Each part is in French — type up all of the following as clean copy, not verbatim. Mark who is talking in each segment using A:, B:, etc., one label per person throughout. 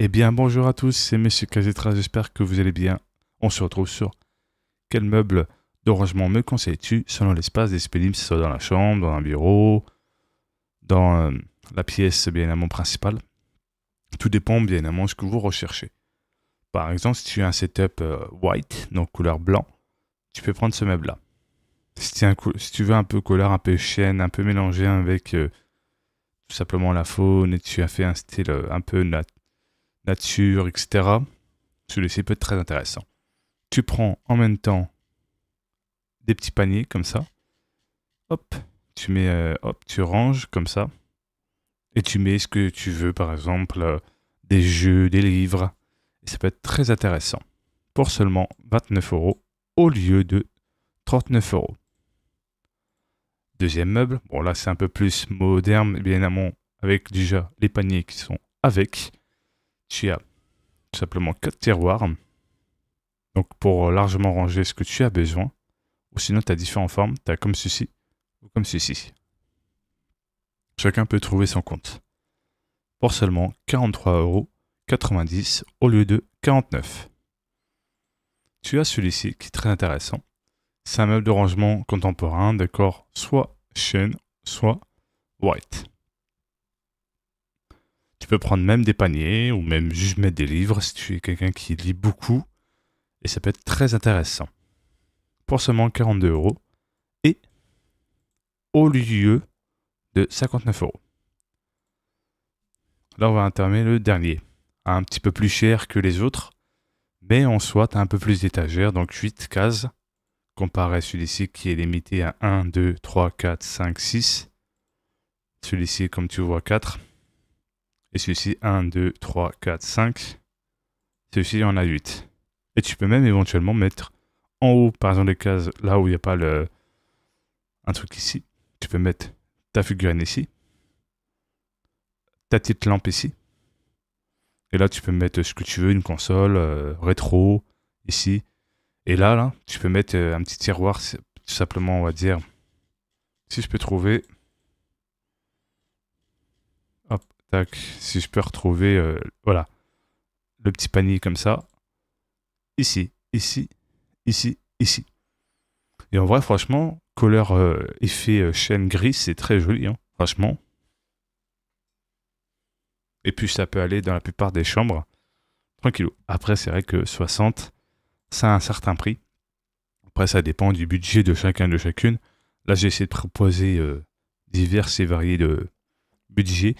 A: Eh bien, bonjour à tous, c'est Monsieur Kazetra, j'espère que vous allez bien. On se retrouve sur quel meuble de rangement me conseilles-tu selon l'espace disponible, que ce soit dans la chambre, dans un bureau, dans la pièce bien évidemment principale. Tout dépend bien évidemment de ce que vous recherchez. Par exemple, si tu as un setup white, donc couleur blanc, tu peux prendre ce meuble-là. Si tu veux un peu couleur, un peu chêne, un peu mélangé avec tout simplement la faune, et tu as fait un style un peu nature, etc., celui-ci peut être très intéressant. Tu prends en même temps des petits paniers comme ça. Hop, tu ranges comme ça. Et tu mets ce que tu veux, par exemple, des jeux, des livres. Et ça peut être très intéressant. Pour seulement 29 € au lieu de 39 €. Deuxième meuble, bon là c'est un peu plus moderne, bien évidemment, avec déjà les paniers qui sont avec. Tu as tout simplement 4 tiroirs. Donc pour largement ranger ce que tu as besoin. Ou sinon tu as différentes formes, tu as comme ceci ou comme ceci. Chacun peut trouver son compte. Pour seulement 43,90 € au lieu de 49. Tu as celui-ci qui est très intéressant. C'est un meuble de rangement contemporain, d'accord, soit chêne, soit white. Tu peux prendre même des paniers ou même juste mettre des livres si tu es quelqu'un qui lit beaucoup. Et ça peut être très intéressant. Pour seulement 42 € et au lieu de 59 €. Là, on va entamer le dernier. Un petit peu plus cher que les autres, mais en soi, tu as un peu plus d'étagères, donc 8 cases, comparé à celui-ci qui est limité à 1, 2, 3, 4, 5, 6. Celui-ci, comme tu vois, 4. Et celui-ci, 1, 2, 3, 4, 5. Celui-ci, il y en a 8. Et tu peux même éventuellement mettre en haut, par exemple, les cases, là où il n'y a pas un truc ici. Tu peux mettre ta figurine ici. Ta petite lampe ici. Et là, tu peux mettre ce que tu veux, une console, rétro, ici. Et là, tu peux mettre un petit tiroir, tout simplement, on va dire, si je peux trouver, hop, tac, si je peux retrouver, voilà, le petit panier comme ça, ici, ici, ici, ici. Et en vrai, franchement, couleur effet chêne gris, c'est très joli, hein, franchement. Et puis, ça peut aller dans la plupart des chambres, tranquillou. Après, c'est vrai que 60, ça a un certain prix. Après, ça dépend du budget de chacun de chacune. Là, j'ai essayé de proposer divers et variés de budgets.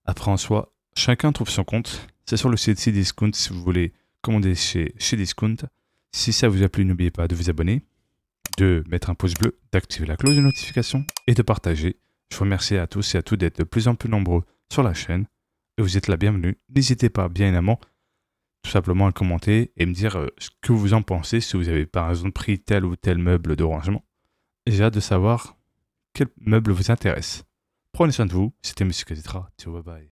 A: Après, en soi, chacun trouve son compte. C'est sur le site Cdiscount si vous voulez commander chez Discount. Si ça vous a plu, n'oubliez pas de vous abonner, de mettre un pouce bleu, d'activer la cloche de notification et de partager. Je vous remercie à tous et à toutes d'être de plus en plus nombreux sur la chaîne. Et vous êtes la bienvenue. N'hésitez pas, bien évidemment, tout simplement à commenter et me dire ce que vous en pensez, si vous avez par exemple pris tel ou tel meuble de rangement. J'ai hâte de savoir quel meuble vous intéresse. Prenez soin de vous, c'était Monsieur Kazetra, ciao bye bye.